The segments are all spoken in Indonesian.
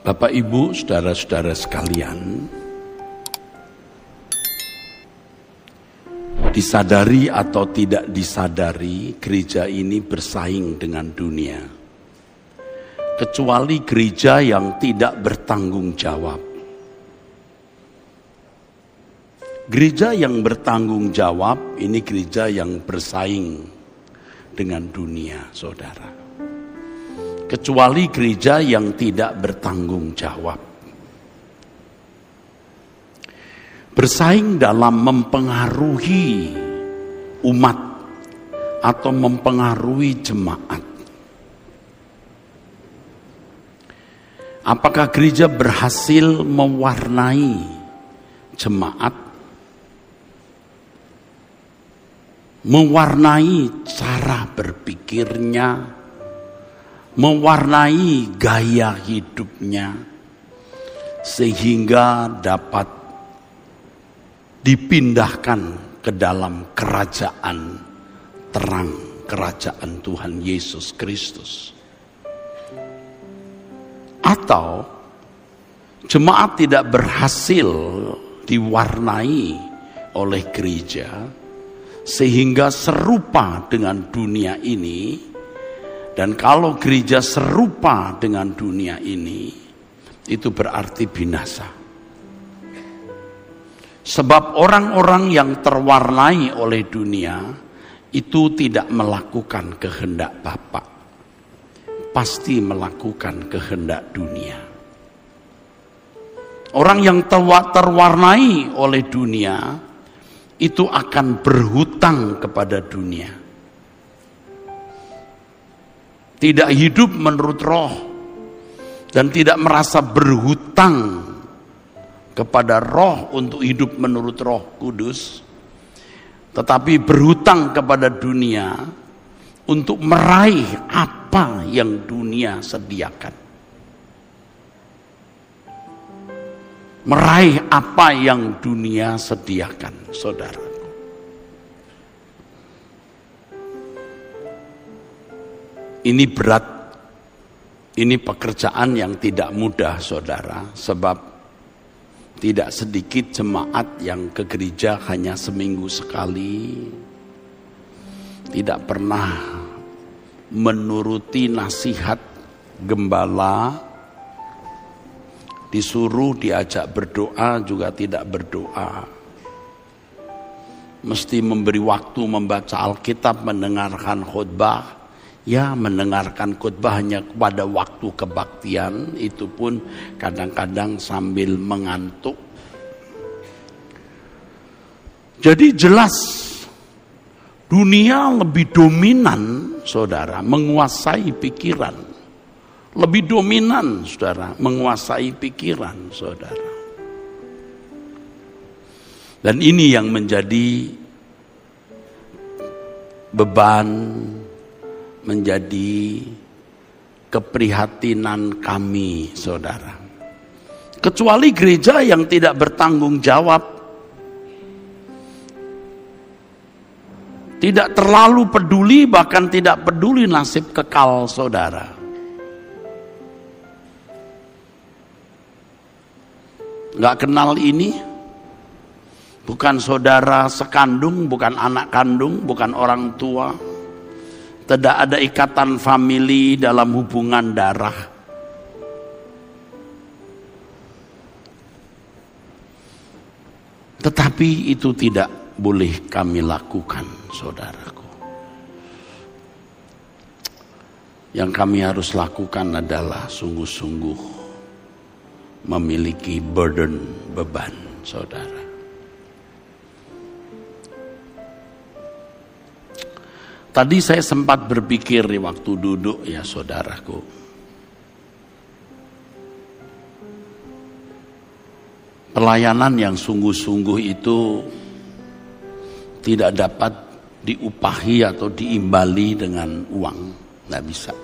Bapak, Ibu, saudara-saudara sekalian, disadari atau tidak disadari, gereja ini bersaing dengan dunia. Kecuali gereja yang tidak bertanggung jawab. Gereja yang bertanggung jawab, ini gereja yang bersaing dengan dunia, saudara. Kecuali gereja yang tidak bertanggung jawab. Bersaing dalam mempengaruhi umat atau mempengaruhi jemaat. Apakah gereja berhasil mewarnai jemaat? Mewarnai cara berpikirnya, mewarnai gaya hidupnya, sehingga dapat dipindahkan ke dalam kerajaan terang, kerajaan Tuhan Yesus Kristus. Atau jemaat tidak berhasil diwarnai oleh gereja sehingga serupa dengan dunia ini. Dan kalau gereja serupa dengan dunia ini, itu berarti binasa. Sebab orang-orang yang terwarnai oleh dunia itu tidak melakukan kehendak Bapa, pasti melakukan kehendak dunia. Orang yang terwarnai oleh dunia itu akan berhutang kepada dunia. Tidak hidup menurut roh dan tidak merasa berhutang kepada roh untuk hidup menurut Roh Kudus, tetapi berhutang kepada dunia untuk meraih apa yang dunia sediakan. Meraih apa yang dunia sediakan, saudara. Ini berat, ini pekerjaan yang tidak mudah, saudara, sebab tidak sedikit jemaat yang ke gereja hanya seminggu sekali, tidak pernah menuruti nasihat gembala, disuruh diajak berdoa juga tidak berdoa, mesti memberi waktu membaca Alkitab, mendengarkan khotbah. Ya, mendengarkan khotbah hanya pada waktu kebaktian, itu pun kadang-kadang sambil mengantuk. Jadi jelas dunia lebih dominan, saudara, menguasai pikiran. Lebih dominan, saudara, menguasai pikiran, saudara. Dan ini yang menjadi beban, menjadi keprihatinan kami, saudara. Kecuali gereja yang tidak bertanggung jawab, tidak terlalu peduli, bahkan tidak peduli nasib kekal, saudara. Nggak kenal ini, bukan saudara sekandung, bukan anak kandung, bukan orang tua. Tidak ada ikatan famili dalam hubungan darah. Tetapi itu tidak boleh kami lakukan, saudaraku. Yang kami harus lakukan adalah sungguh-sungguh memiliki beban, saudara. Tadi saya sempat berpikir di waktu duduk, ya saudaraku. Pelayanan yang sungguh-sungguh itu tidak dapat diupahi atau diimbali dengan uang. Nggak bisa.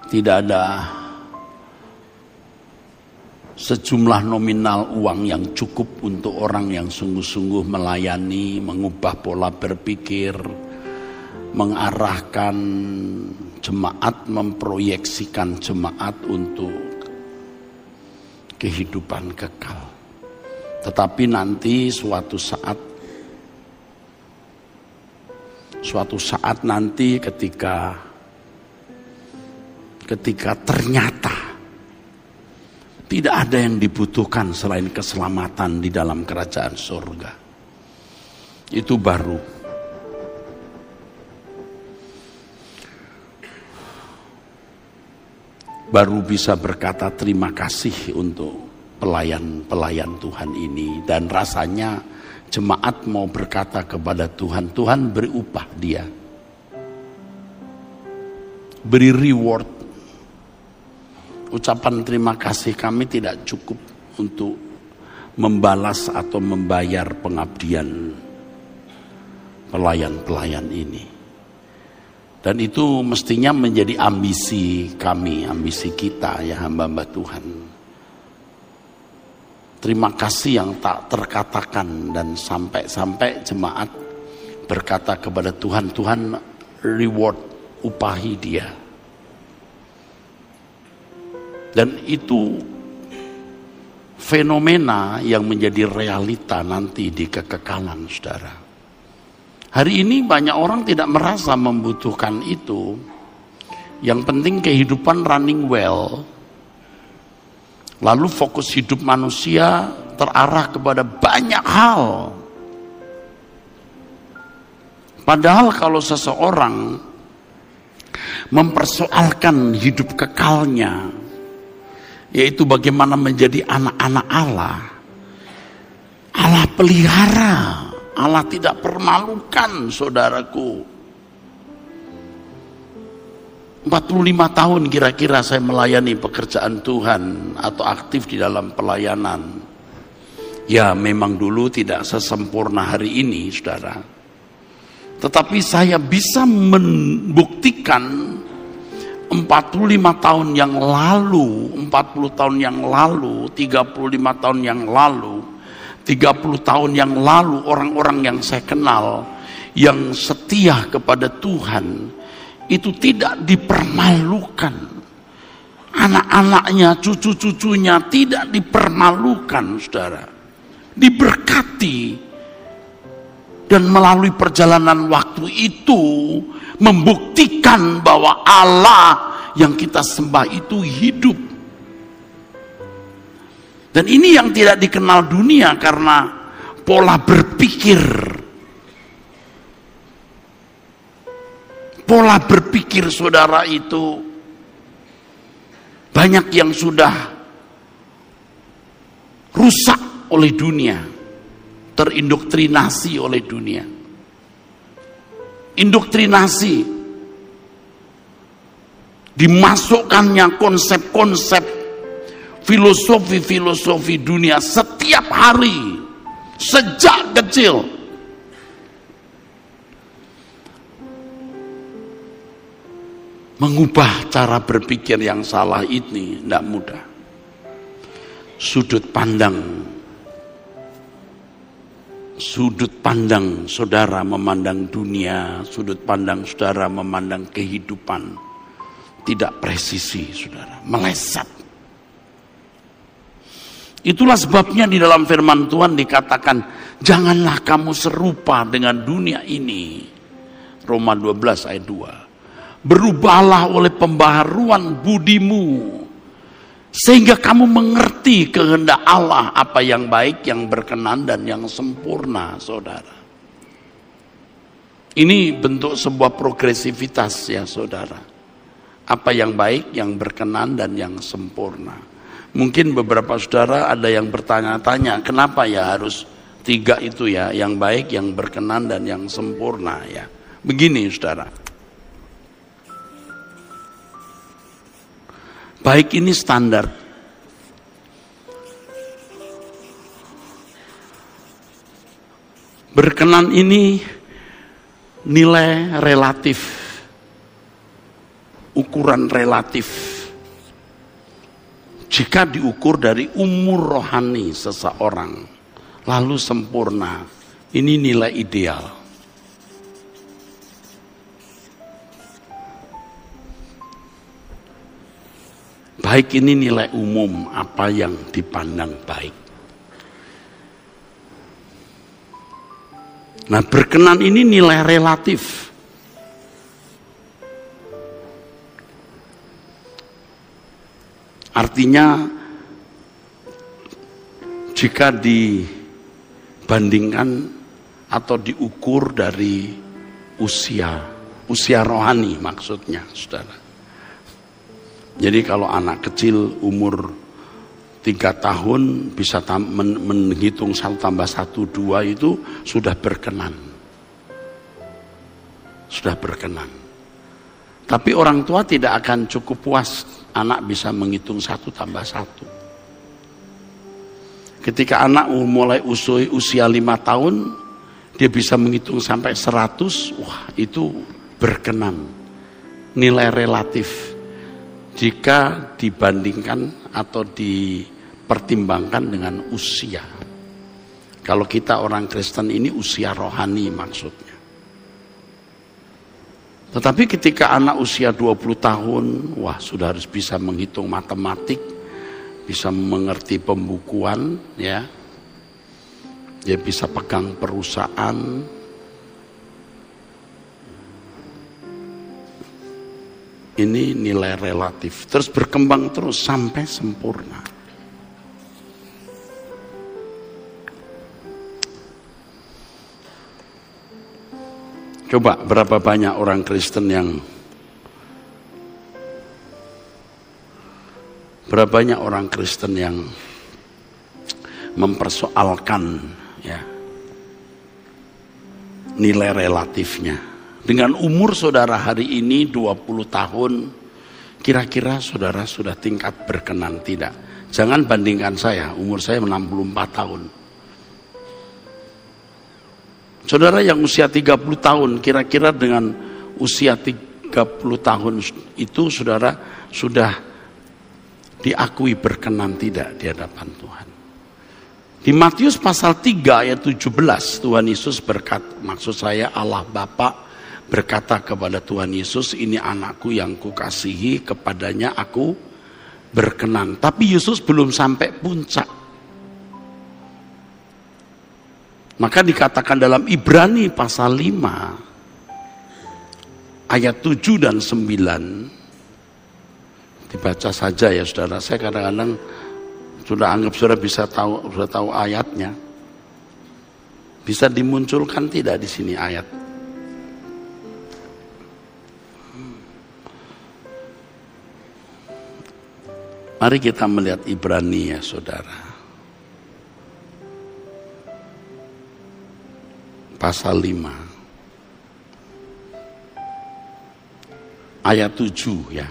Tidak ada sejumlah nominal uang yang cukup untuk orang yang sungguh-sungguh melayani, mengubah pola berpikir, mengarahkan jemaat, memproyeksikan jemaat untuk kehidupan kekal. Tetapi nanti suatu saat nanti ketika ternyata tidak ada yang dibutuhkan selain keselamatan di dalam kerajaan surga, itu baru bisa berkata terima kasih untuk pelayan Tuhan ini. Dan rasanya jemaat mau berkata kepada Tuhan, Tuhan beri upah dia, beri reward. Ucapan terima kasih kami tidak cukup untuk membalas atau membayar pengabdian pelayan-pelayan ini. Dan itu mestinya menjadi ambisi kami, ambisi kita ya hamba-hamba Tuhan. Terima kasih yang tak terkatakan, dan sampai jemaat berkata kepada Tuhan, Tuhan reward, upahi dia. Dan itu fenomena yang menjadi realita nanti di kekekalan, saudara. Hari ini banyak orang tidak merasa membutuhkan itu. Yang penting kehidupan running well. Lalu fokus hidup manusia terarah kepada banyak hal. Padahal kalau seseorang mempersoalkan hidup kekalnya, yaitu bagaimana menjadi anak-anak Allah, Allah pelihara, Allah tidak permalukan, saudaraku. 45 tahun kira-kira saya melayani pekerjaan Tuhan atau aktif di dalam pelayanan. Ya memang dulu tidak sesempurna hari ini, saudara. Tetapi saya bisa membuktikan 45 tahun yang lalu, 40 tahun yang lalu, 35 tahun yang lalu, 30 tahun yang lalu, orang-orang yang saya kenal yang setia kepada Tuhan itu tidak dipermalukan. Anak-anaknya, cucu-cucunya tidak dipermalukan, saudara. Diberkati. Dan melalui perjalanan waktu itu membuktikan bahwa Allah yang kita sembah itu hidup. Dan ini yang tidak dikenal dunia karena pola berpikir. Pola berpikir saudara itu banyak yang sudah rusak oleh dunia, terindoktrinasi oleh dunia. Indoktrinasi, dimasukkannya konsep-konsep, filosofi-filosofi dunia setiap hari, sejak kecil. Mengubah cara berpikir yang salah ini tidak mudah. Sudut pandang saudara memandang dunia, sudut pandang saudara memandang kehidupan tidak presisi, saudara, meleset. Itulah sebabnya di dalam firman Tuhan dikatakan, janganlah kamu serupa dengan dunia ini. Roma 12 ayat 2. Berubahlah oleh pembaharuan budimu, sehingga kamu mengerti kehendak Allah, apa yang baik, yang berkenan, dan yang sempurna, saudara. Ini bentuk sebuah progresivitas ya, saudara. Apa yang baik, yang berkenan, dan yang sempurna. Mungkin beberapa saudara ada yang bertanya-tanya, kenapa ya harus 3 itu ya, yang baik, yang berkenan, dan yang sempurna ya. Begini saudara. Baik ini standar. Berkenan ini nilai relatif. Ukuran relatif. Jika diukur dari umur rohani seseorang, lalu sempurna, ini nilai ideal. Baik ini nilai umum, apa yang dipandang baik. Nah, berkenan ini nilai relatif. Artinya jika dibandingkan atau diukur dari usia rohani maksudnya, saudara. Jadi kalau anak kecil umur 3 tahun bisa menghitung 1 tambah 1, 2 itu sudah berkenan. Sudah berkenan. Tapi orang tua tidak akan cukup puas anak bisa menghitung 1 tambah 1. Ketika anak mulai usia 5 tahun, dia bisa menghitung sampai 100, wah itu berkenan. Nilai relatif. Jika dibandingkan atau dipertimbangkan dengan usia. Kalau kita orang Kristen ini usia rohani maksudnya. Tetapi ketika anak usia 20 tahun, wah sudah harus bisa menghitung matematik, bisa mengerti pembukuan, ya. Dia bisa pegang perusahaan. Ini nilai relatif, terus berkembang terus sampai sempurna. Coba berapa banyak orang Kristen yang mempersoalkan ya nilai relatifnya. Dengan umur saudara hari ini 20 tahun, kira-kira saudara sudah tingkat berkenan tidak? Jangan bandingkan saya, umur saya 64 tahun. Saudara yang usia 30 tahun, kira-kira dengan usia 30 tahun itu saudara sudah diakui berkenan tidak di hadapan Tuhan? Di Matius pasal 3 ayat 17, Tuhan Yesus berkata, maksud saya Allah Bapa berkata kepada Tuhan Yesus, ini anakku yang kukasihi, kepadanya aku berkenan. Tapi Yesus belum sampai puncak. Maka dikatakan dalam Ibrani pasal 5 ayat 7 dan 9. Dibaca saja ya saudara. Saya kadang-kadang sudah anggap saudara sudah tahu ayatnya. Bisa dimunculkan tidak di sini ayat? Mari kita melihat Ibrani ya saudara. Pasal 5. Ayat 7 ya.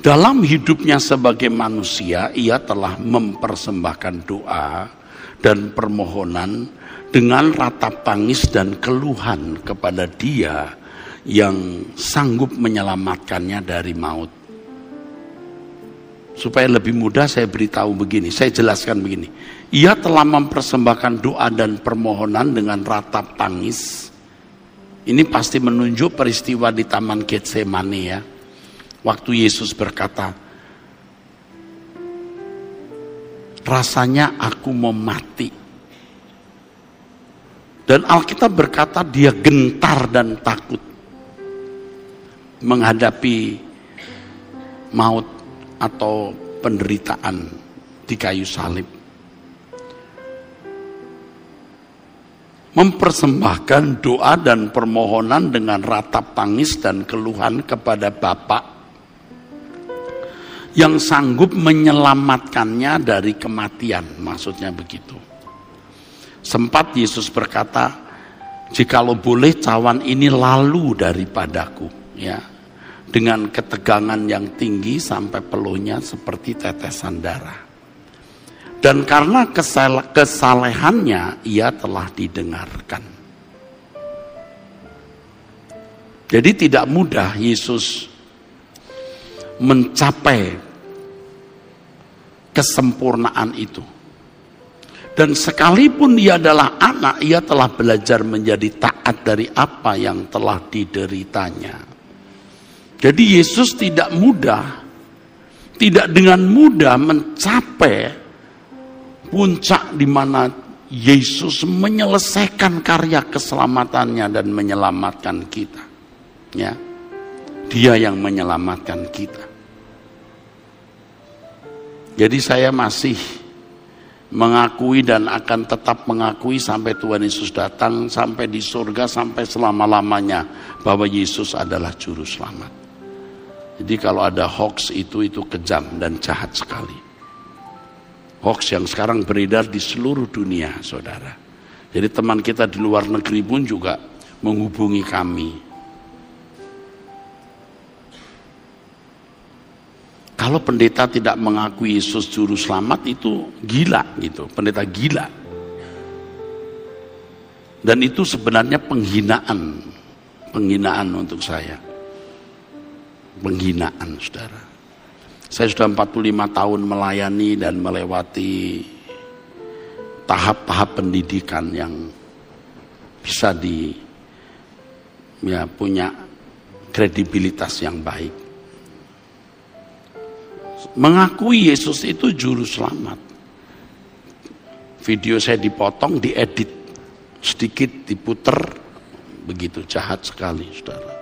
Dalam hidupnya sebagai manusia, ia telah mempersembahkan doa dan permohonan dengan ratap tangis dan keluhan kepada Dia yang sanggup menyelamatkannya dari maut. Supaya lebih mudah saya beritahu begini, saya jelaskan begini. Ia telah mempersembahkan doa dan permohonan dengan ratap tangis. Ini pasti menunjuk peristiwa di Taman Getsemani ya. Waktu Yesus berkata, rasanya aku mau mati. Dan Alkitab berkata dia gentar dan takut menghadapi maut atau penderitaan di kayu salib. Mempersembahkan doa dan permohonan dengan ratap tangis dan keluhan kepada Bapa yang sanggup menyelamatkannya dari kematian, maksudnya begitu. Sempat Yesus berkata, jikalau boleh cawan ini lalu daripadaku, ya. Dengan ketegangan yang tinggi sampai peluhnya seperti tetesan darah. Dan karena kesalehannya ia telah didengarkan. Jadi tidak mudah Yesus mencapai kesempurnaan itu. Dan sekalipun ia adalah anak, ia telah belajar menjadi taat dari apa yang telah dideritanya. Jadi Yesus tidak mudah tidak dengan mudah mencapai puncak di mana Yesus menyelesaikan karya keselamatannya dan menyelamatkan kita. Ya, Dia yang menyelamatkan kita. Jadi saya masih mengakui dan akan tetap mengakui sampai Tuhan Yesus datang, sampai di surga, sampai selama-lamanya bahwa Yesus adalah juru selamat. Jadi kalau ada hoax itu kejam dan jahat sekali. Hoax yang sekarang beredar di seluruh dunia, saudara. Jadi teman kita di luar negeri pun juga menghubungi kami. Kalau pendeta tidak mengakui Yesus juru selamat itu gila gitu, pendeta gila. Dan itu sebenarnya penghinaan untuk saya. Penghinaan, saudara. Saya sudah 45 tahun melayani dan melewati tahap-tahap pendidikan yang bisa punya kredibilitas yang baik. Mengakui Yesus itu juru selamat. Video saya dipotong, diedit, sedikit diputer, begitu jahat sekali, saudara.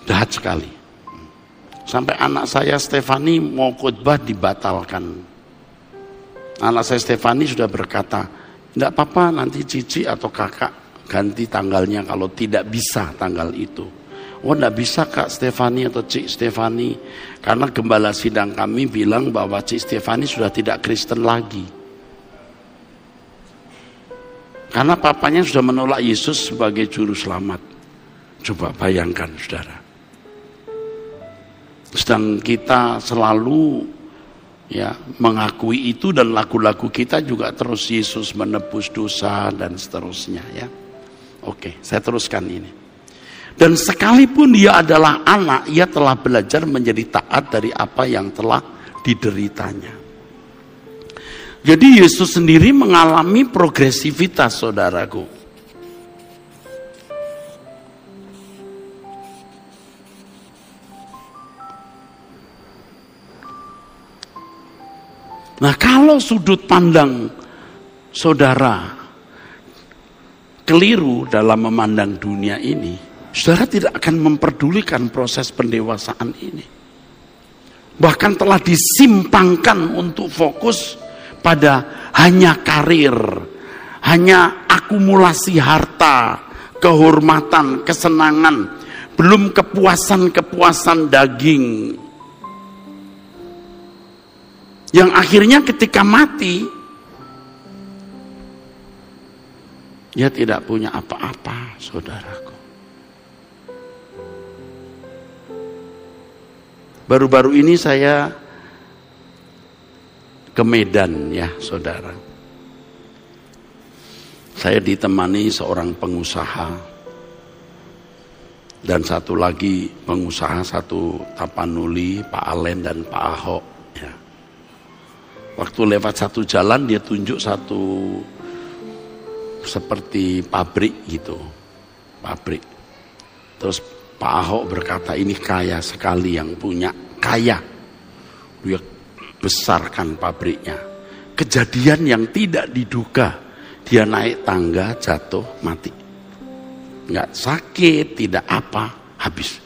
Jahat sekali. Sampai anak saya Stefani mau khotbah dibatalkan. Anak saya Stefani sudah berkata, tidak apa-apa nanti cici atau kakak ganti tanggalnya kalau tidak bisa tanggal itu. Oh, tidak bisa Kak Stefani atau Cik Stefani, karena gembala sidang kami bilang bahwa Cik Stefani sudah tidak Kristen lagi. Karena papanya sudah menolak Yesus sebagai juru selamat. Coba bayangkan, saudara. Sedang kita selalu mengakui itu, dan lagu-lagu kita juga terus Yesus menebus dosa dan seterusnya ya. Oke, saya teruskan ini. Dan sekalipun dia adalah anak, ia telah belajar menjadi taat dari apa yang telah dideritanya. Jadi Yesus sendiri mengalami progresivitas, saudaraku. Nah, kalau sudut pandang saudara keliru dalam memandang dunia ini, saudara tidak akan memperdulikan proses pendewasaan ini. Bahkan telah disimpangkan untuk fokus pada hanya karir, hanya akumulasi harta, kehormatan, kesenangan, belum kepuasan-kepuasan daging. Yang akhirnya ketika mati, dia tidak punya apa-apa, saudaraku. Baru-baru ini saya ke Medan ya, saudara. Saya ditemani seorang pengusaha dan satu lagi pengusaha, satu Tapanuli, Pak Alen dan Pak Ahok. Ya. Waktu lewat satu jalan dia tunjuk satu seperti pabrik gitu, pabrik. Terus Pak Ahok berkata, ini kaya sekali yang punya, kaya. Dia besarkan pabriknya. Kejadian yang tidak diduga, dia naik tangga, jatuh, mati. Nggak sakit, tidak apa, habis.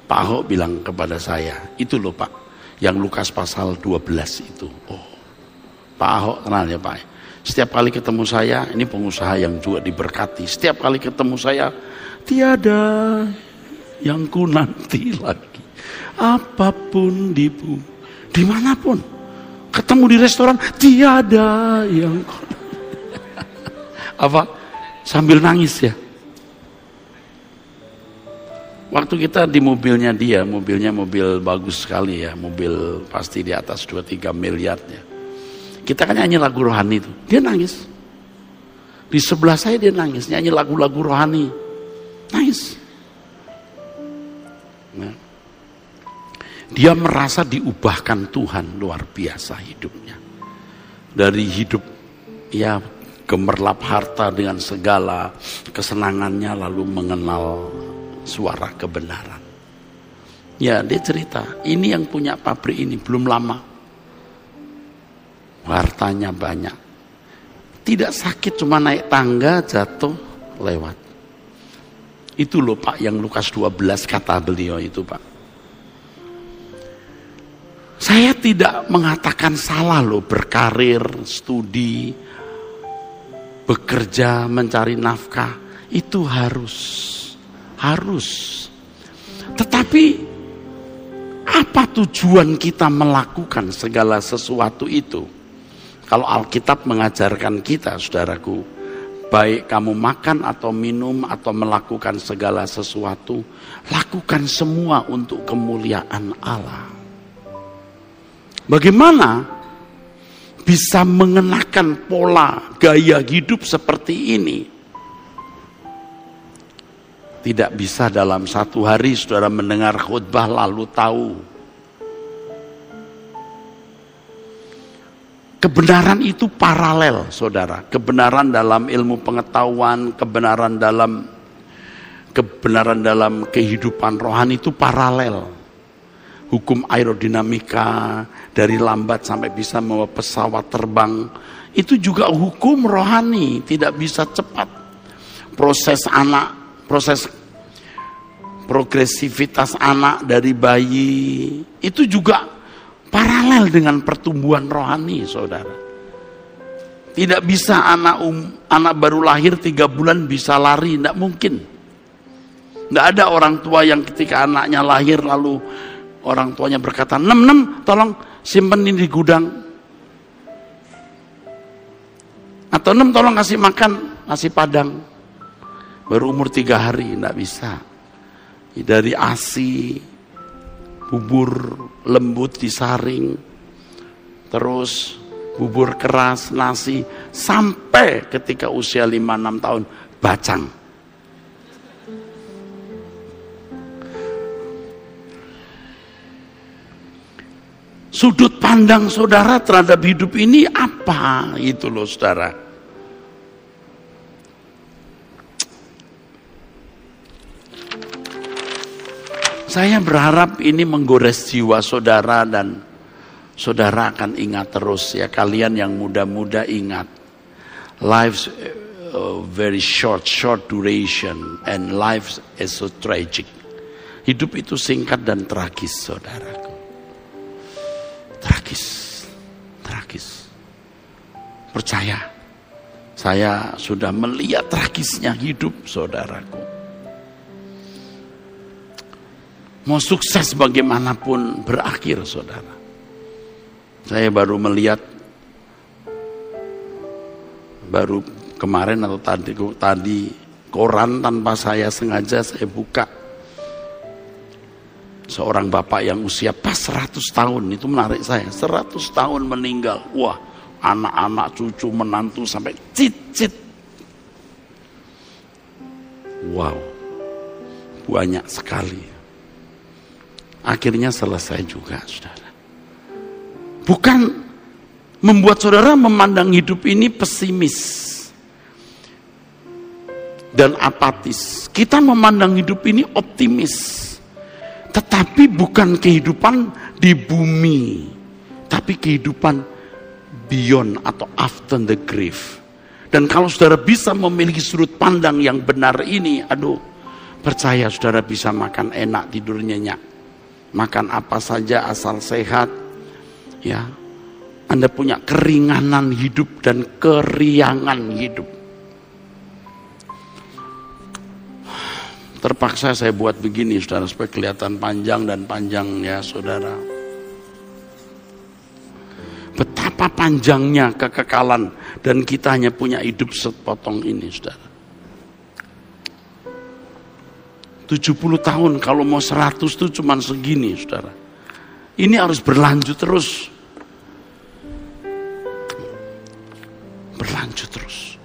Pak Ahok bilang kepada saya, itu loh Pak, yang Lukas pasal 12 itu. Oh, Pak Ahok kenal ya Pak. Setiap kali ketemu saya, ini pengusaha yang juga diberkati. Setiap kali ketemu saya, tiada yang ku nanti lagi. Apapun dimanapun. Ketemu di restoran, tiada yang ku apa? Sambil nangis ya. Waktu kita di mobilnya dia, mobilnya mobil bagus sekali ya. Mobil pasti di atas 2-3 miliar ya. Kita kan nyanyi lagu rohani itu, dia nangis. Di sebelah saya dia nangis, nyanyi lagu-lagu rohani, nangis. Nah, dia merasa diubahkan Tuhan luar biasa hidupnya. Dari hidup ya gemerlap harta dengan segala kesenangannya, lalu mengenal suara kebenaran. Ya, dia cerita, ini yang punya pabrik ini belum lama. Hartanya banyak. Tidak sakit, cuma naik tangga, jatuh, lewat. Itu loh Pak, yang Lukas 12 kata beliau itu Pak. Saya tidak mengatakan salah loh berkarir, studi, bekerja, mencari nafkah. Itu harus. Tetapi apa tujuan kita melakukan segala sesuatu itu? Kalau Alkitab mengajarkan kita, saudaraku, baik kamu makan atau minum atau melakukan segala sesuatu, lakukan semua untuk kemuliaan Allah. Bagaimana bisa mengenakan pola gaya hidup seperti ini? Tidak bisa dalam satu hari saudara mendengar khutbah lalu tahu. Kebenaran itu paralel, saudara. Kebenaran dalam ilmu pengetahuan, kebenaran dalam kehidupan rohani itu paralel. Hukum aerodinamika, dari lambat sampai bisa membawa pesawat terbang, itu juga hukum rohani, tidak bisa cepat. Proses progresivitas anak dari bayi itu juga paralel dengan pertumbuhan rohani, saudara. Tidak bisa anak baru lahir 3 bulan bisa lari, tidak mungkin. Tidak ada orang tua yang ketika anaknya lahir lalu orang tuanya berkata, "Nem, tolong simpen ini di gudang." Atau "Nem, tolong kasih makan nasi padang." Baru umur 3 hari, tidak bisa. Dari ASI, bubur lembut disaring, terus bubur keras, nasi, sampai ketika usia 5-6 tahun, bacang. Sudut pandang saudara terhadap hidup ini apa? Itu loh saudara. Saya berharap ini menggores jiwa saudara dan saudara akan ingat terus ya. Kalian yang muda-muda ingat. Life's very short duration and life is so tragic. Hidup itu singkat dan tragis, saudaraku. Tragis. Percaya, saya sudah melihat tragisnya hidup, saudaraku. Mau sukses bagaimanapun berakhir, saudara. Saya baru melihat, baru kemarin atau tadi koran tanpa saya sengaja saya buka. Seorang bapak yang usia pas 100 tahun, itu menarik saya. 100 tahun meninggal. Wah, anak-anak, cucu, menantu sampai cicit. Wow, banyak sekali. Akhirnya selesai juga, saudara. Bukan membuat saudara memandang hidup ini pesimis dan apatis. Kita memandang hidup ini optimis. Tetapi bukan kehidupan di bumi, tapi kehidupan beyond atau after the grave. Dan kalau saudara bisa memiliki sudut pandang yang benar ini, percaya saudara bisa makan enak, tidur nyenyak. Makan apa saja asal sehat, ya. Anda punya keringanan hidup dan keriangan hidup. Terpaksa saya buat begini, saudara, supaya kelihatan panjang dan panjang ya, saudara. Betapa panjangnya kekekalan dan kita hanya punya hidup sepotong ini, saudara. 70 tahun, kalau mau 100 itu cuma segini, saudara. Ini harus berlanjut terus. Berlanjut terus.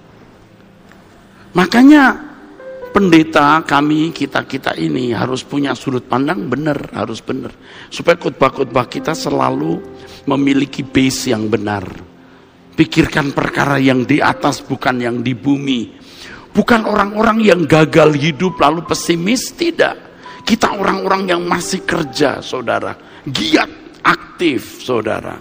Makanya pendeta kami, kita ini harus punya sudut pandang benar, harus benar. Supaya khotbah-khotbah kita selalu memiliki base yang benar. Pikirkan perkara yang di atas, bukan yang di bumi. Bukan orang-orang yang gagal hidup lalu pesimis, tidak. Kita orang-orang yang masih kerja, saudara, giat, aktif, saudara.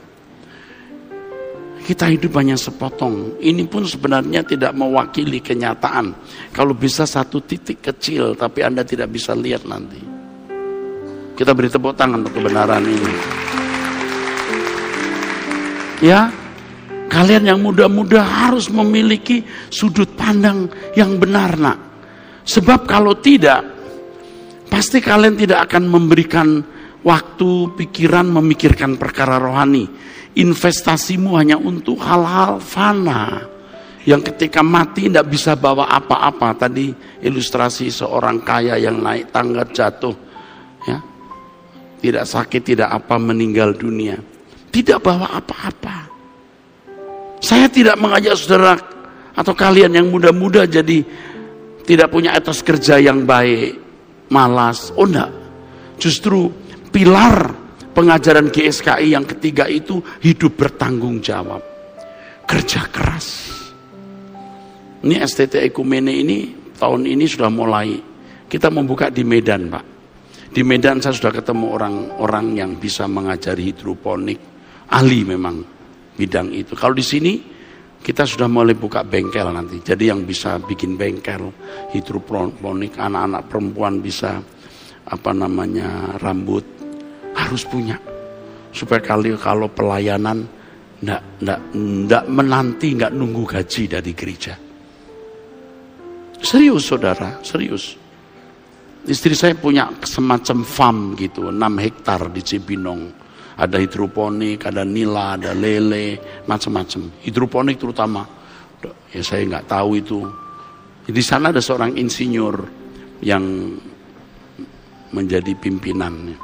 Kita hidup hanya sepotong. Ini pun sebenarnya tidak mewakili kenyataan. Kalau bisa satu titik kecil, tapi Anda tidak bisa lihat nanti. Kita beri tepuk tangan untuk kebenaran ini. Ya, kalian yang muda-muda harus memiliki sudut pandang yang benar, nak. Sebab kalau tidak, pasti kalian tidak akan memberikan waktu, pikiran, memikirkan perkara rohani. Investasimu hanya untuk hal-hal fana, yang ketika mati tidak bisa bawa apa-apa. Tadi ilustrasi seorang kaya yang naik tangga jatuh, ya, tidak sakit, tidak apa, meninggal dunia, tidak bawa apa-apa. Saya tidak mengajak saudara atau kalian yang muda-muda jadi tidak punya etos kerja yang baik, malas. Oh enggak, justru pilar pengajaran GSKI yang ketiga itu hidup bertanggung jawab, kerja keras. Ini STT Ekumene ini tahun ini sudah mulai kita membuka di Medan, Pak. Di Medan saya sudah ketemu orang-orang yang bisa mengajari hidroponik, ahli memang bidang itu. Kalau di sini kita sudah mulai buka bengkel nanti. Jadi yang bisa bikin bengkel hidroponik, anak-anak perempuan bisa rambut harus punya, supaya kalau pelayanan nggak menanti, nggak nunggu gaji dari gereja. Serius saudara, serius. Istri saya punya semacam farm gitu, 6 hektar di Cibinong. Ada hidroponik, ada nila, ada lele, macam-macam. Hidroponik terutama, ya saya nggak tahu itu. Di sana ada seorang insinyur yang menjadi pimpinannya.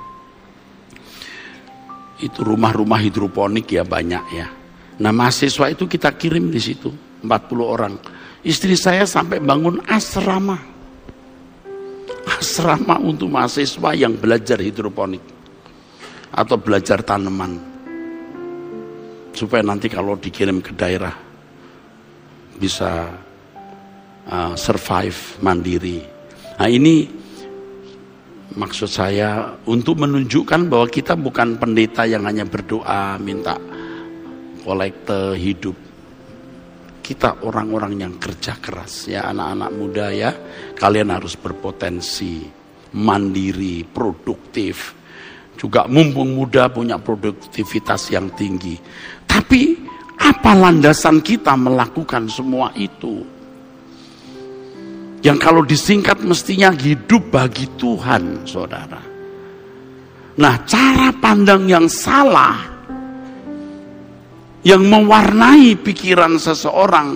Itu rumah-rumah hidroponik ya banyak ya. Nah mahasiswa itu kita kirim di situ 40 orang. Istri saya sampai bangun asrama untuk mahasiswa yang belajar hidroponik atau belajar tanaman, supaya nanti kalau dikirim ke daerah bisa survive mandiri. Nah ini maksud saya untuk menunjukkan bahwa kita bukan pendeta yang hanya berdoa minta kolekte hidup. Kita orang-orang yang kerja keras ya, anak-anak muda ya. Kalian harus berpotensi, mandiri, produktif. Juga mumpung muda punya produktivitas yang tinggi. Tapi apa landasan kita melakukan semua itu? Yang kalau disingkat mestinya hidup bagi Tuhan, saudara. Nah, cara pandang yang salah yang mewarnai pikiran seseorang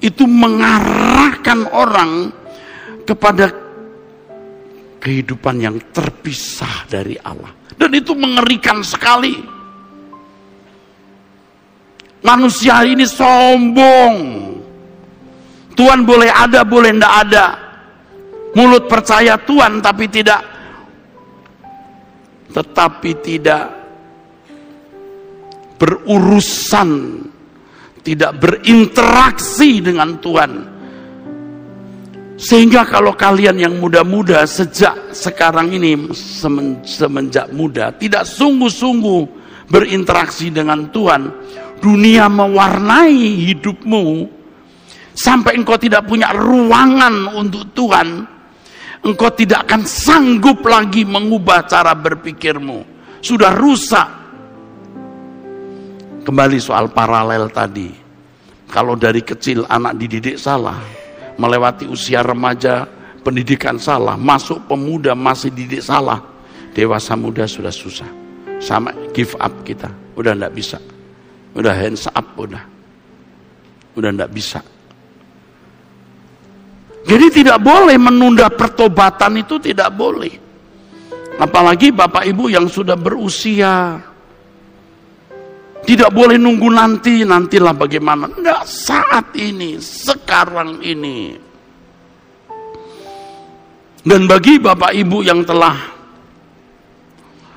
itu mengarahkan orang kepada kehidupan yang terpisah dari Allah. Dan itu mengerikan sekali. Manusia ini sombong. Tuhan boleh ada, boleh tidak ada. Mulut percaya Tuhan tetapi tidak berurusan, tidak berinteraksi dengan Tuhan. Sehingga kalau kalian yang muda-muda sejak sekarang ini, semenjak muda, tidak sungguh-sungguh berinteraksi dengan Tuhan, dunia mewarnai hidupmu, sampai engkau tidak punya ruangan untuk Tuhan, engkau tidak akan sanggup lagi mengubah cara berpikirmu. Sudah rusak. Kembali soal paralel tadi. Kalau dari kecil anak dididik salah, melewati usia remaja pendidikan salah, masuk pemuda masih didik salah, dewasa muda sudah susah. Sama give up kita. Udah enggak bisa. Udah hands up, udah enggak bisa. Jadi tidak boleh menunda pertobatan, itu tidak boleh. Apalagi Bapak Ibu yang sudah berusia. Tidak boleh nunggu nantilah bagaimana. Enggak, saat ini, sekarang ini. Dan bagi Bapak Ibu yang telah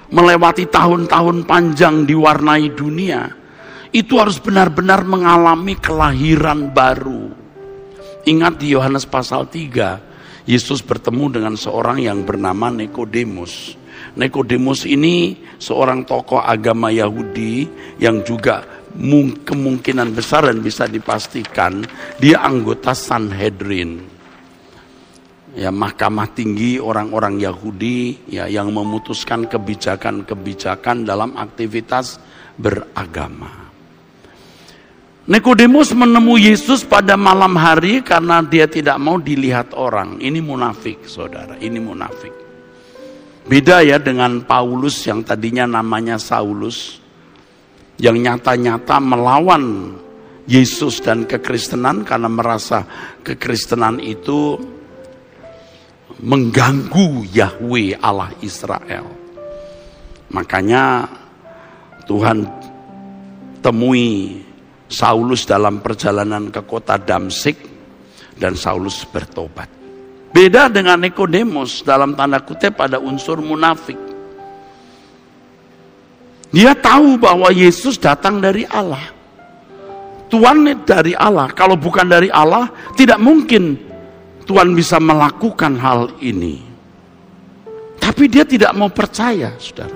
melewati tahun-tahun panjang diwarnai dunia, itu harus benar-benar mengalami kelahiran baru. Ingat di Yohanes pasal 3, Yesus bertemu dengan seorang yang bernama Nikodemus. Nikodemus ini seorang tokoh agama Yahudi yang juga kemungkinan besar dan bisa dipastikan dia anggota Sanhedrin. Ya, mahkamah tinggi orang-orang Yahudi ya, yang memutuskan kebijakan-kebijakan dalam aktivitas beragama. Nikodemus menemui Yesus pada malam hari karena dia tidak mau dilihat orang. Ini munafik, saudara, ini munafik. Beda ya dengan Paulus yang tadinya namanya Saulus, yang nyata-nyata melawan Yesus dan kekristenan karena merasa kekristenan itu mengganggu Yahweh Allah Israel. Makanya Tuhan temui Saulus dalam perjalanan ke kota Damsyik dan Saulus bertobat. Beda dengan Nikodemus, dalam tanda kutip ada unsur munafik. Dia tahu bahwa Yesus datang dari Allah. Tuhan dari Allah. Kalau bukan dari Allah, tidak mungkin Tuhan bisa melakukan hal ini. Tapi dia tidak mau percaya, saudara.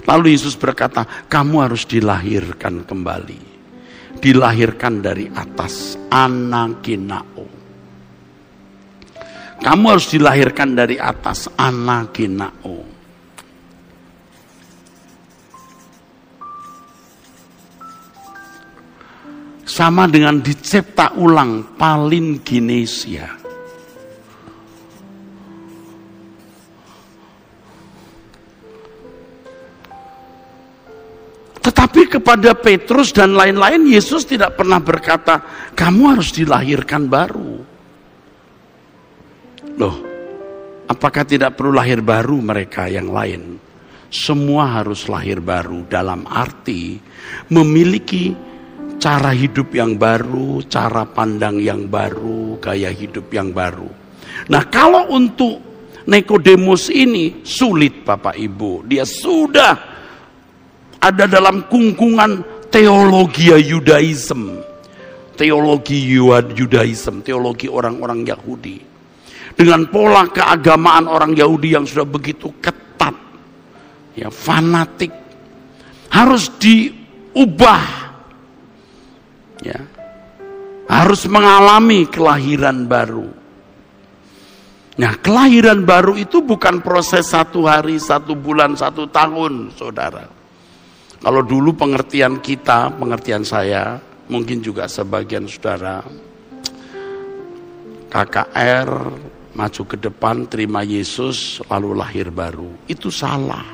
Lalu Yesus berkata, kamu harus dilahirkan kembali. Dilahirkan dari atas, anakinao. Kamu harus dilahirkan dari atas, anakinao. Sama dengan dicipta ulang, palingenesia. Tetapi kepada Petrus dan lain-lain, Yesus tidak pernah berkata, kamu harus dilahirkan baru. Loh, apakah tidak perlu lahir baru mereka yang lain? Semua harus lahir baru dalam arti memiliki cara hidup yang baru, cara pandang yang baru, gaya hidup yang baru. Nah, kalau untuk Nikodemus ini sulit Bapak Ibu. Dia sudah ada dalam kungkungan teologi Yudaism, teologi orang-orang Yahudi, dengan pola keagamaan orang Yahudi yang sudah begitu ketat, ya, fanatik, harus diubah, ya, harus mengalami kelahiran baru. Nah, kelahiran baru itu bukan proses 1 hari, 1 bulan, 1 tahun, saudara. Kalau dulu pengertian kita, pengertian saya, mungkin juga sebagian saudara, KKR, maju ke depan, terima Yesus, lalu lahir baru. Itu salah.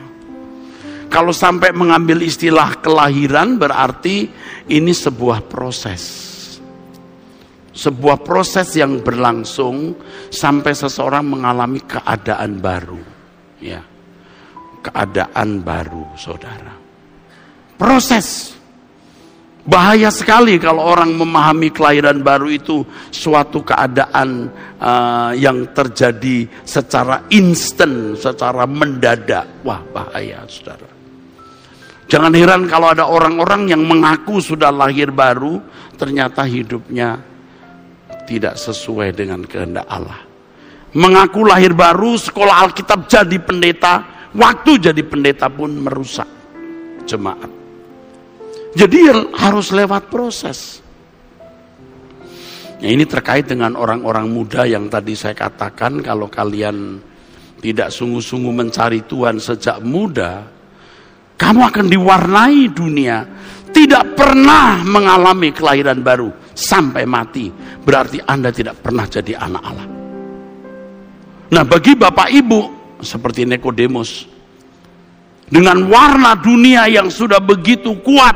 Kalau sampai mengambil istilah kelahiran, berarti ini sebuah proses. Sebuah proses yang berlangsung sampai seseorang mengalami keadaan baru. Ya, keadaan baru, saudara. Proses. Bahaya sekali kalau orang memahami kelahiran baru itu suatu keadaan yang terjadi secara instan, secara mendadak. Wah, bahaya, saudara. Jangan heran kalau ada orang-orang yang mengaku sudah lahir baru, ternyata hidupnya tidak sesuai dengan kehendak Allah. Mengaku lahir baru, sekolah Alkitab jadi pendeta, waktu jadi pendeta pun merusak jemaat. Jadi harus lewat proses. Ya, ini terkait dengan orang-orang muda yang tadi saya katakan, kalau kalian tidak sungguh-sungguh mencari Tuhan sejak muda, kamu akan diwarnai dunia, tidak pernah mengalami kelahiran baru sampai mati. Berarti Anda tidak pernah jadi anak Allah. Nah, bagi Bapak Ibu seperti Nikodemus, dengan warna dunia yang sudah begitu kuat,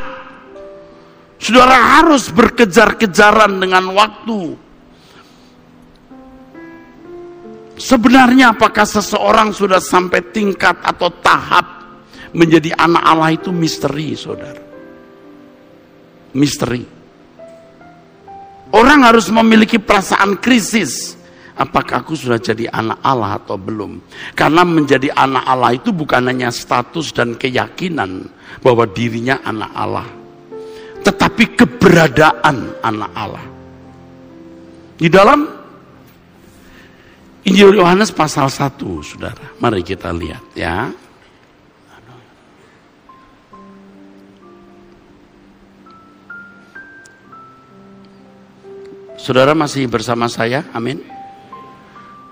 saudara harus berkejar-kejaran dengan waktu. Sebenarnya apakah seseorang sudah sampai tingkat atau tahap menjadi anak Allah itu misteri, saudara. Misteri. Orang harus memiliki perasaan krisis. Apakah aku sudah jadi anak Allah atau belum? Karena menjadi anak Allah itu bukan hanya status dan keyakinan bahwa dirinya anak Allah, tetapi keberadaan anak Allah. Di dalam Injil Yohanes pasal 1, saudara. Mari kita lihat ya. Saudara masih bersama saya? Amin.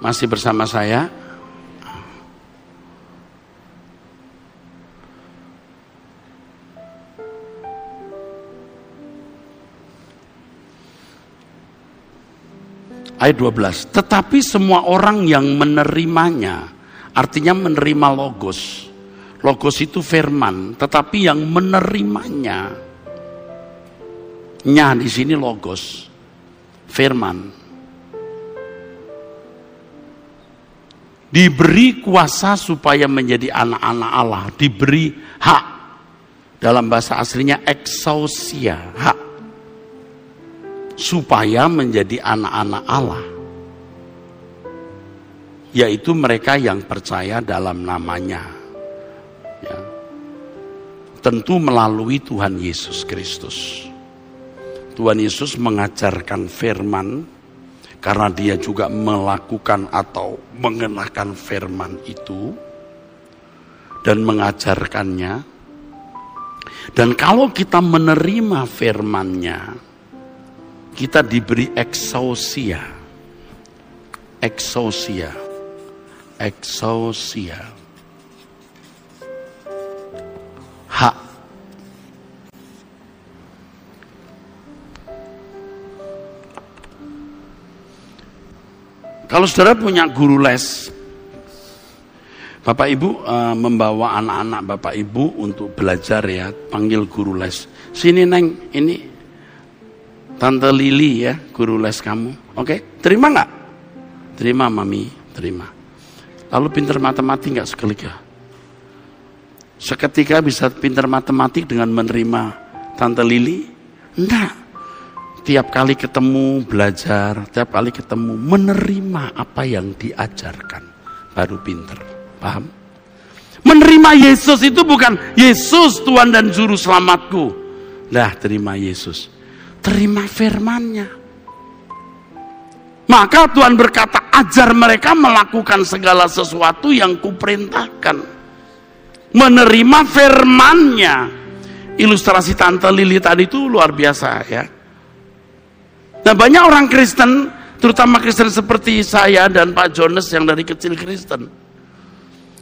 Masih bersama saya? Ayat 12. Tetapi semua orang yang menerimanya, artinya menerima logos. Logos itu firman, tetapi yang menerimanya, nya di sini logos, firman. Diberi kuasa supaya menjadi anak-anak Allah, diberi hak. Dalam bahasa aslinya exousia, hak. Supaya menjadi anak-anak Allah, yaitu mereka yang percaya dalam namanya ya. Tentu melalui Tuhan Yesus Kristus. Tuhan Yesus mengajarkan firman, karena dia juga melakukan atau mengenakan firman itu dan mengajarkannya. Dan kalau kita menerima firman-Nya, kita diberi exousia. Exousia. Exousia. Hak. Kalau saudara punya guru les, Bapak Ibu membawa anak-anak Bapak Ibu untuk belajar ya, panggil guru les. Sini Neng, ini Tante Lili ya, guru les kamu. Oke, terima nggak? Terima Mami, terima. Lalu pintar matematik nggak seketika? Seketika bisa pintar matematik dengan menerima Tante Lili? Enggak. Tiap kali ketemu belajar, tiap kali ketemu menerima apa yang diajarkan, baru pintar. Paham? Menerima Yesus itu bukan Yesus Tuhan dan Juru Selamatku. Nah, terima Yesus. Terima firman-Nya. Maka Tuhan berkata, ajar mereka melakukan segala sesuatu yang kuperintahkan. Menerima firman-Nya. Ilustrasi Tante Lili tadi itu luar biasa ya. Nah, banyak orang Kristen, terutama Kristen seperti saya dan Pak Jones yang dari kecil Kristen,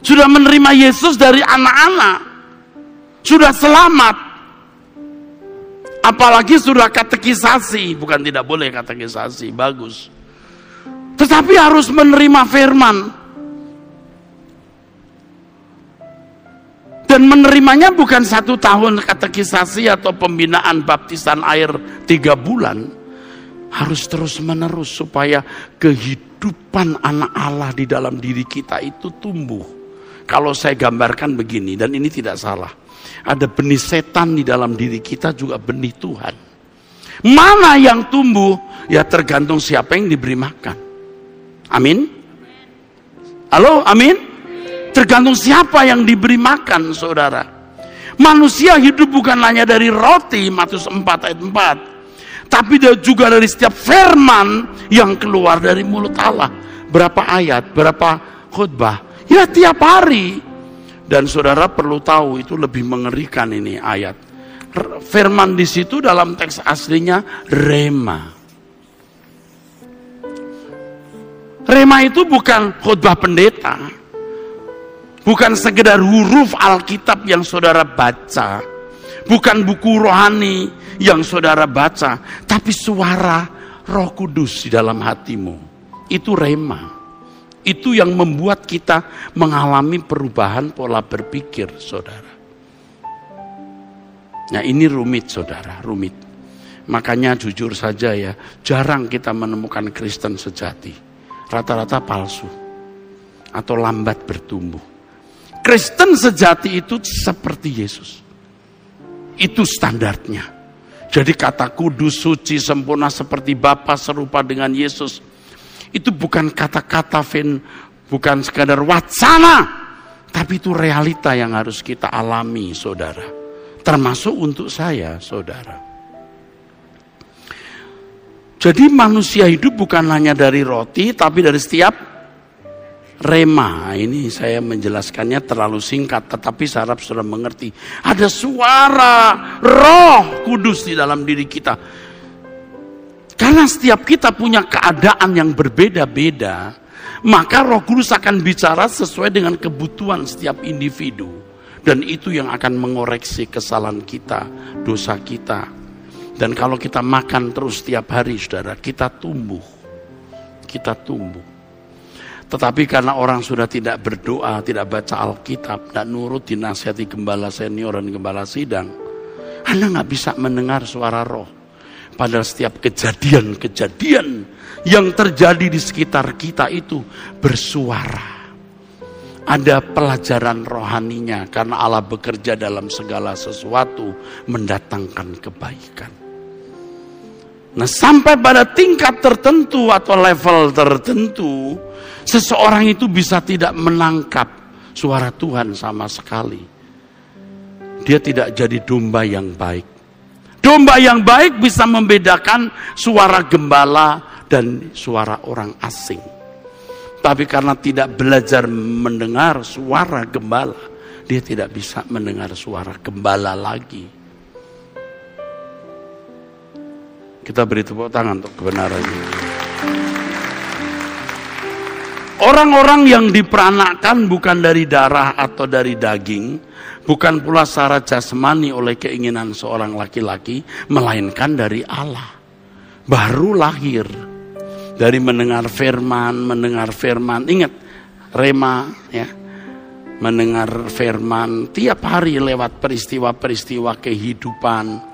sudah menerima Yesus dari anak-anak, sudah selamat. Apalagi sudah katekisasi, bukan tidak boleh katekisasi, bagus. Tetapi harus menerima firman. Dan menerimanya bukan 1 tahun katekisasi atau pembinaan baptisan air 3 bulan. Harus terus menerus supaya kehidupan anak Allah di dalam diri kita itu tumbuh. Kalau saya gambarkan begini, dan ini tidak salah. Ada benih setan di dalam diri kita, juga benih Tuhan. Mana yang tumbuh? Ya tergantung siapa yang diberi makan. Amin? Halo, amin? Tergantung siapa yang diberi makan, saudara. Manusia hidup bukan hanya dari roti, Matius 4 ayat 4. Tapi juga dari setiap firman yang keluar dari mulut Allah. Berapa ayat, berapa khutbah? Ya tiap hari. Dan saudara perlu tahu itu lebih mengerikan ini ayat. Firman di situ dalam teks aslinya rema. Rema itu bukan khotbah pendeta. Bukan sekedar huruf Alkitab yang saudara baca. Bukan buku rohani yang saudara baca. Tapi suara Roh Kudus di dalam hatimu. Itu rema. Itu yang membuat kita mengalami perubahan pola berpikir, saudara. Nah ini rumit, saudara, rumit. Makanya jujur saja ya, jarang kita menemukan Kristen sejati. Rata-rata palsu. Atau lambat bertumbuh. Kristen sejati itu seperti Yesus. Itu standarnya. Jadi kata kudus, suci, sempurna seperti Bapa, serupa dengan Yesus. Itu bukan kata-kata, bukan sekadar wacana, tapi itu realita yang harus kita alami, saudara. Termasuk untuk saya, saudara. Jadi manusia hidup bukan hanya dari roti, tapi dari setiap Rema, ini saya menjelaskannya terlalu singkat, tetapi saya harap saudara mengerti. Ada suara Roh Kudus di dalam diri kita. Karena setiap kita punya keadaan yang berbeda-beda, maka Roh Kudus akan bicara sesuai dengan kebutuhan setiap individu. Dan itu yang akan mengoreksi kesalahan kita, dosa kita. Dan kalau kita makan terus setiap hari, saudara, kita tumbuh. Kita tumbuh. Tetapi karena orang sudah tidak berdoa, tidak baca Alkitab, tidak nurut dinasihati gembala senior dan gembala sidang, Anda nggak bisa mendengar suara Roh. Padahal setiap kejadian-kejadian yang terjadi di sekitar kita itu bersuara. Ada pelajaran rohaninya karena Allah bekerja dalam segala sesuatu mendatangkan kebaikan. Nah, sampai pada tingkat tertentu atau level tertentu, seseorang itu bisa tidak menangkap suara Tuhan sama sekali. Dia tidak jadi domba yang baik. Domba yang baik bisa membedakan suara gembala dan suara orang asing. Tapi karena tidak belajar mendengar suara gembala, dia tidak bisa mendengar suara gembala lagi. Kita beri tepuk tangan untuk kebenaran ini. Orang-orang yang diperanakkan bukan dari darah atau dari daging, bukan pula secara jasmani oleh keinginan seorang laki-laki, melainkan dari Allah. Baru lahir dari mendengar firman. Ingat, rema ya. Mendengar firman tiap hari lewat peristiwa-peristiwa kehidupan.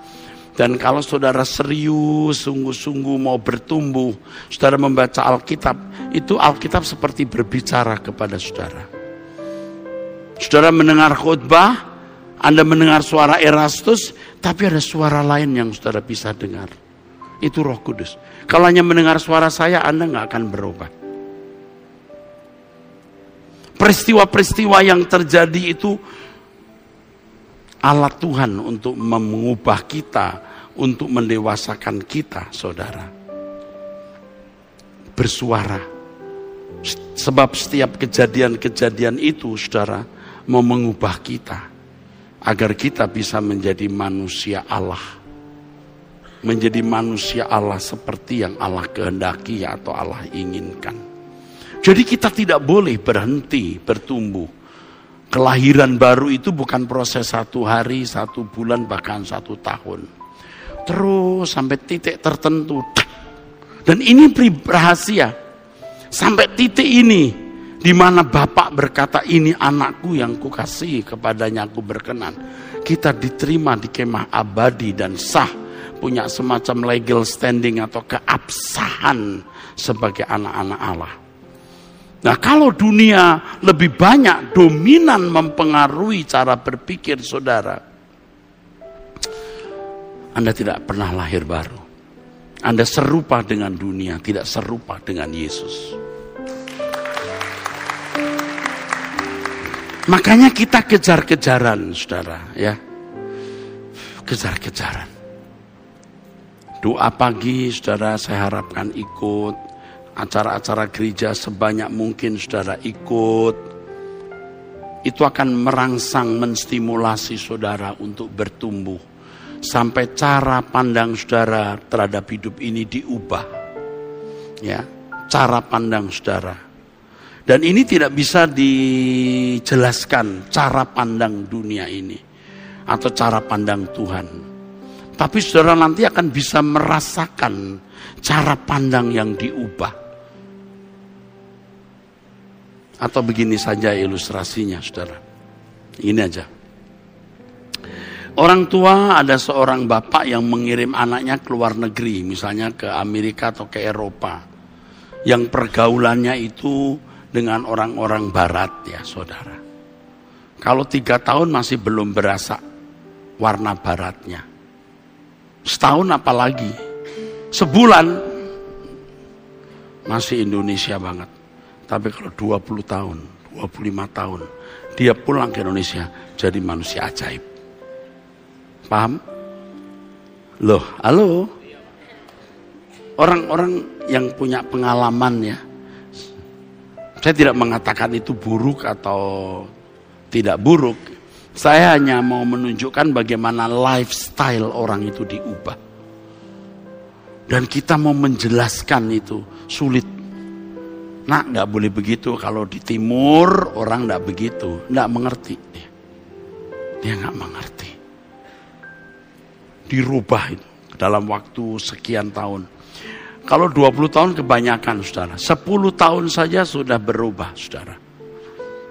Dan kalau saudara serius, sungguh-sungguh mau bertumbuh, saudara membaca Alkitab, itu Alkitab seperti berbicara kepada saudara. Saudara mendengar khotbah, Anda mendengar suara Erastus, tapi ada suara lain yang saudara bisa dengar. Itu Roh Kudus. Kalau hanya mendengar suara saya, Anda nggak akan berubah. Peristiwa-peristiwa yang terjadi itu alat Tuhan untuk mengubah kita, untuk mendewasakan kita, saudara. Bersuara. Sebab setiap kejadian-kejadian itu, saudara, mau mengubah kita. Agar kita bisa menjadi manusia Allah. Menjadi manusia Allah seperti yang Allah kehendaki atau Allah inginkan. Jadi kita tidak boleh berhenti bertumbuh. Kelahiran baru itu bukan proses 1 hari, 1 bulan, bahkan 1 tahun. Terus sampai titik tertentu. Dan ini rahasia. Sampai titik ini, di mana Bapak berkata, ini anakku yang kukasihi, kepadanya aku berkenan. Kita diterima di kemah abadi dan sah. Punya semacam legal standing atau keabsahan sebagai anak-anak Allah. Nah, kalau dunia lebih banyak dominan mempengaruhi cara berpikir saudara, Anda tidak pernah lahir baru. Anda serupa dengan dunia, tidak serupa dengan Yesus. Makanya kita kejar-kejaran, saudara, ya. Kejar-kejaran. Doa pagi, saudara, saya harapkan ikut. Acara-acara gereja sebanyak mungkin saudara ikut. Itu akan merangsang, menstimulasi saudara untuk bertumbuh. Sampai cara pandang saudara terhadap hidup ini diubah. Ya, cara pandang saudara. Dan ini tidak bisa dijelaskan cara pandang dunia ini. Atau cara pandang Tuhan. Tapi saudara nanti akan bisa merasakan cara pandang yang diubah. Atau begini saja ilustrasinya, saudara. Ini aja. Orang tua, ada seorang bapak yang mengirim anaknya ke luar negeri, misalnya ke Amerika atau ke Eropa. Yang pergaulannya itu dengan orang-orang barat, ya saudara. Kalau 3 tahun masih belum berasa warna baratnya. Setahun apalagi. Sebulan masih Indonesia banget. Tapi kalau 20 tahun, 25 tahun, dia pulang ke Indonesia jadi manusia ajaib. Paham? Loh, halo? Orang-orang yang punya pengalaman ya, Saya tidak mengatakan itu buruk atau tidak buruk. Saya hanya mau menunjukkan bagaimana lifestyle orang itu diubah. Dan kita mau menjelaskan itu sulit. Nah, nggak boleh begitu. Kalau di timur orang nggak begitu, nggak mengerti. Dia nggak mengerti. Dirubah itu dalam waktu sekian tahun. Kalau 20 tahun kebanyakan, saudara. 10 tahun saja sudah berubah, saudara.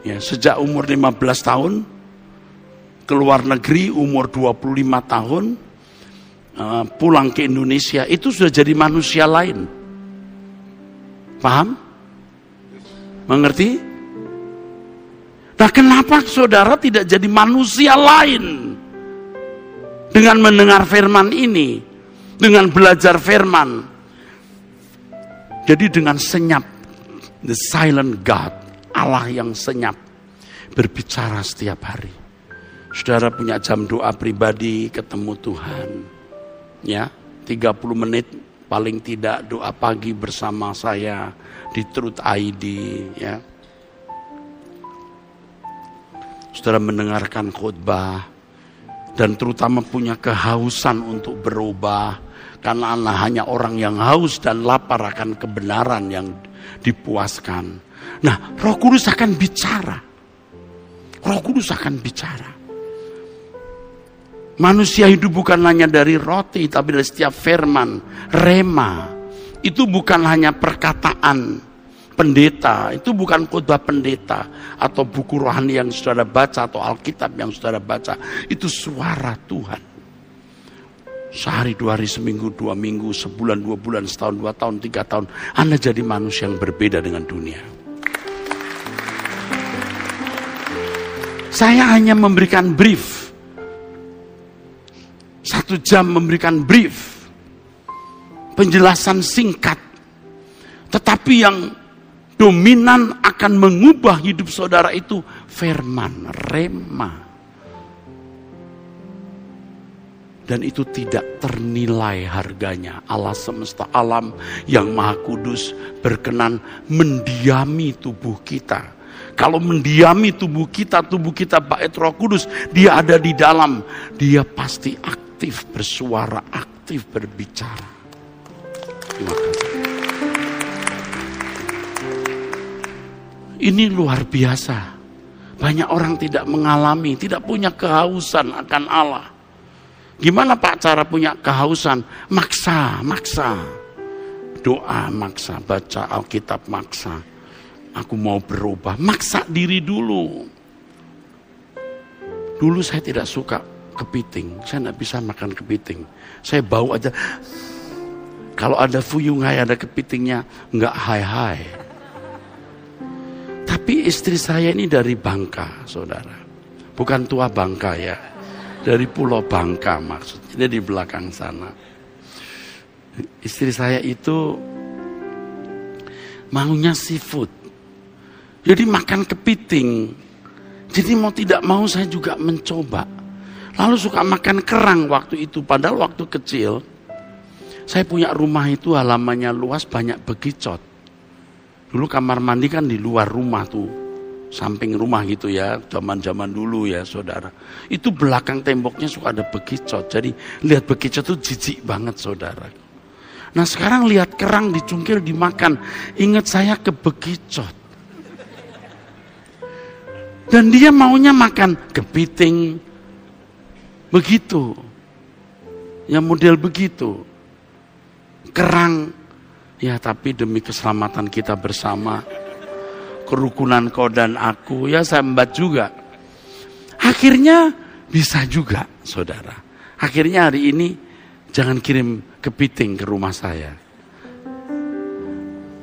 Ya, sejak umur 15 tahun, keluar negeri umur 25 tahun, pulang ke Indonesia, itu sudah jadi manusia lain. Paham? Mengerti? Nah, kenapa saudara tidak jadi manusia lain? Dengan mendengar firman ini, dengan belajar firman. Jadi dengan senyap, the silent God, Allah yang senyap, berbicara setiap hari. Saudara punya jam doa pribadi ketemu Tuhan. Ya, 30 menit paling tidak doa pagi bersama saya di Truth ID, ya. Saudara mendengarkan khotbah dan terutama punya kehausan untuk berubah, karena hanya orang yang haus dan lapar akan kebenaran yang dipuaskan. Nah, Roh Kudus akan bicara. Roh Kudus akan bicara. Manusia hidup bukan hanya dari roti, tapi dari setiap firman, rema. Itu bukan hanya perkataan pendeta, itu bukan khotbah pendeta atau buku rohani yang saudara baca atau Alkitab yang saudara baca. Itu suara Tuhan. Sehari, 2 hari, seminggu, 2 minggu, sebulan, 2 bulan, setahun, 2 tahun, 3 tahun, Anda jadi manusia yang berbeda dengan dunia. Saya hanya memberikan brief. 1 jam memberikan brief, penjelasan singkat, tetapi yang dominan akan mengubah hidup saudara itu firman, rema. Dan itu tidak ternilai harganya. Allah semesta alam yang maha kudus berkenan mendiami tubuh kita. Kalau mendiami tubuh kita bait Roh Kudus, dia ada di dalam, dia pasti aktif bersuara, aktif berbicara. Terima kasih. Ini luar biasa. Banyak orang tidak mengalami, tidak punya kehausan akan Allah. Gimana Pak cara punya kehausan? Maksa. Doa maksa, baca Alkitab maksa. Aku mau berubah, maksa diri dulu. Dulu saya tidak suka kepiting, saya tidak bisa makan kepiting. Saya bau aja. Kalau ada fuyung hai, ada kepitingnya, enggak hai. Tapi istri saya ini dari Bangka, saudara. Bukan tua Bangka ya, dari Pulau Bangka maksudnya, di belakang sana. Istri saya itu maunya seafood. Jadi makan kepiting. Jadi mau tidak mau saya juga mencoba. Lalu suka makan kerang waktu itu. Padahal waktu kecil, saya punya rumah itu halamannya luas, banyak bekicot. Dulu kamar mandi kan di luar rumah tuh. Samping rumah gitu ya. Zaman-zaman dulu ya saudara. Itu belakang temboknya suka ada bekicot. Jadi lihat bekicot tuh jijik banget saudara. Nah sekarang lihat kerang dicungkil dimakan. Ingat saya ke bekicot. Dan dia maunya makan kepiting begitu. Yang model begitu. Kerang. Ya tapi demi keselamatan kita bersama. Kerukunan kau dan aku. Ya sambat juga. Akhirnya bisa juga saudara. Akhirnya hari ini jangan kirim kepiting ke rumah saya.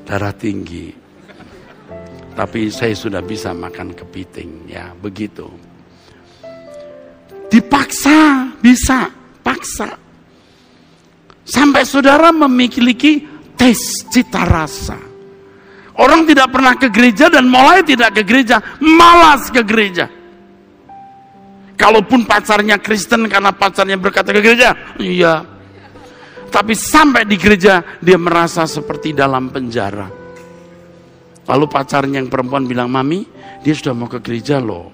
Darah tinggi. Tapi saya sudah bisa makan kepiting, ya begitu. Dipaksa, bisa, paksa. Sampai saudara memiliki tes cita rasa. Orang tidak pernah ke gereja dan mulai tidak ke gereja, malas ke gereja. Kalaupun pacarnya Kristen karena pacarnya berkata ke gereja, iya. Tapi sampai di gereja dia merasa seperti dalam penjara. Lalu pacarnya yang perempuan bilang, "Mami, dia sudah mau ke gereja loh."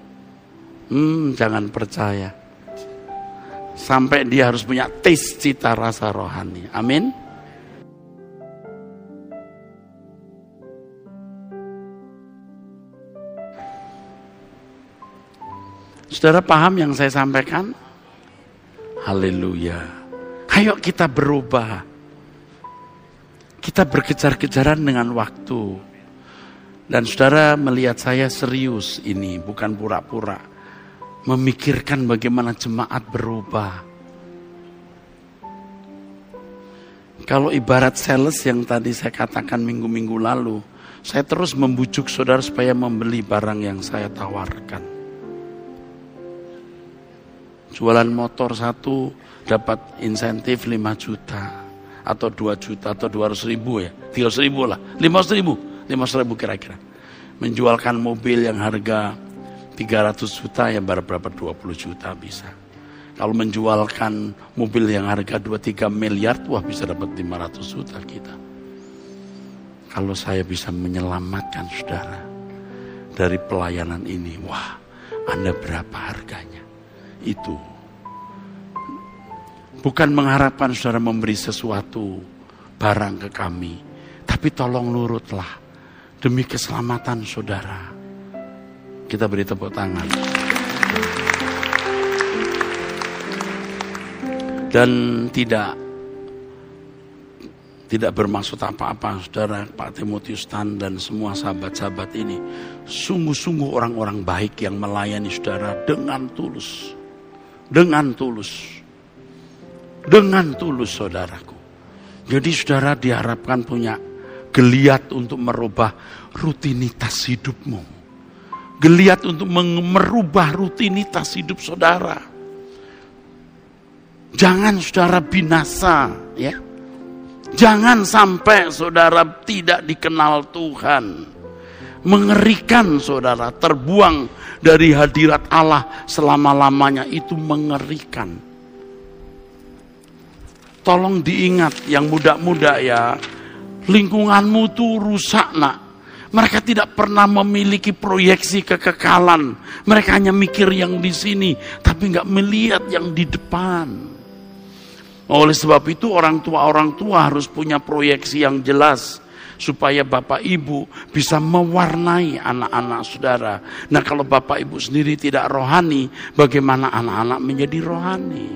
Jangan percaya. Sampai dia harus punya taste cita rasa rohani. Amin. Saudara paham yang saya sampaikan? Haleluya. Ayo kita berubah. Kita berkejar-kejaran dengan waktu. Dan saudara melihat saya serius ini, bukan pura-pura. Memikirkan bagaimana jemaat berubah. Kalau ibarat sales yang tadi saya katakan minggu-minggu lalu, saya terus membujuk saudara supaya membeli barang yang saya tawarkan. Jualan motor satu dapat insentif 5 juta atau 2 juta atau 200 ribu ya, 300 ribu lah, 500 ribu kira-kira. Menjualkan mobil yang harga 300 juta ya berapa 20 juta bisa. Kalau menjualkan mobil yang harga 2-3 miliar, wah bisa dapat 500 juta kita. Kalau saya bisa menyelamatkan saudara dari pelayanan ini, wah Anda berapa harganya? Itu bukan mengharapkan saudara memberi sesuatu barang ke kami, tapi tolong nurutlah demi keselamatan saudara. Kita beri tepuk tangan. Dan tidak bermaksud apa-apa saudara, Pak Timotius Tan dan semua sahabat-sahabat ini sungguh-sungguh orang-orang baik yang melayani saudara dengan tulus. Dengan tulus saudaraku. Jadi saudara diharapkan punya geliat untuk merubah rutinitas hidupmu. Geliat untuk merubah rutinitas hidup saudara. Jangan saudara binasa, ya. Jangan sampai saudara tidak dikenal Tuhan. Mengerikan saudara, terbuang dari hadirat Allah selama-lamanya, itu mengerikan. Tolong diingat yang muda-muda ya, lingkunganmu tuh rusak nak. Mereka tidak pernah memiliki proyeksi kekekalan. Mereka hanya mikir yang di sini, tapi nggak melihat yang di depan. Oleh sebab itu orang tua harus punya proyeksi yang jelas. Supaya Bapak Ibu bisa mewarnai anak-anak saudara. Nah kalau Bapak Ibu sendiri tidak rohani, bagaimana anak-anak menjadi rohani?